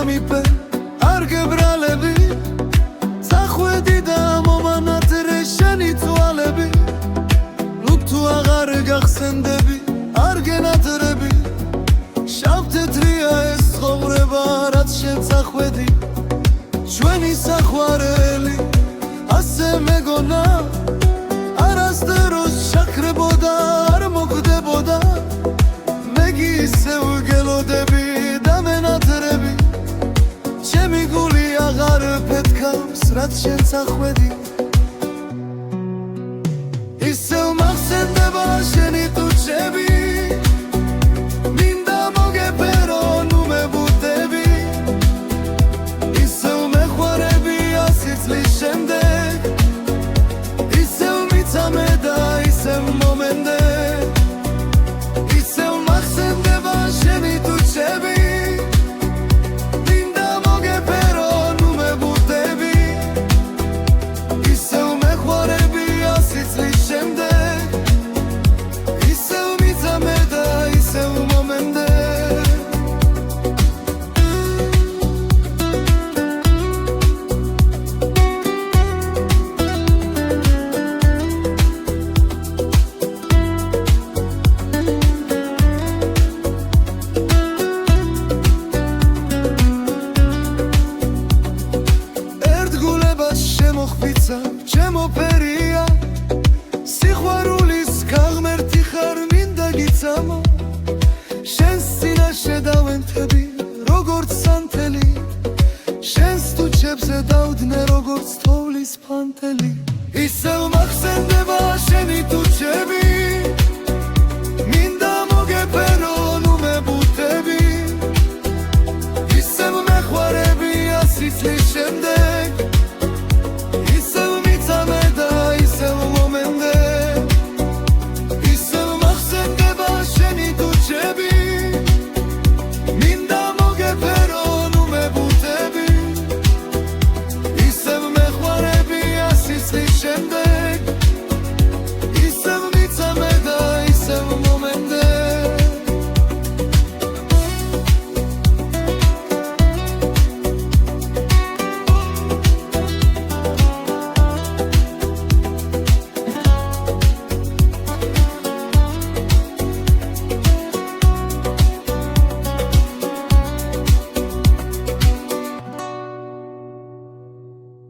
გამიპე არ გებრალები წახვედი და მომანათრე შენი თვალები ნუ თუ აღარ გახსენდები არ გენათრები შავ-თეთრია ეს ცხოვრება რაც შენ წახვედი ჩვენი საყვარელი ასე მეგონა არასდროს შაქრებოდა არ მოკვდებოდა მე ისევ გელოდები და მენათრები ჩემი გული აღარ ფეთქავს რაც შენ წახვედი ისევ მახსენდება შენი ტუჩები მინდა მოგეფერო ნუ მებუდები ისევ მეხვარები ასი წლის შემდეგ ისევ მიცამე და ისევ მომენდე ისევ მახსენდება შენი ტუჩები მინდა მოგეფერო ნუ მებუდები ისევ მეხვარები ასი წლის შემდეგ ისევ მიცამე და ისევ მომენდე მოხფიცა ჩემო ფერია სიყვარულის გაღმერთი ხარ მინდა გიცამო შენს წინაშე დავენთები როგორც სანთელი შენს ტუჩებზე დავდნე როგორც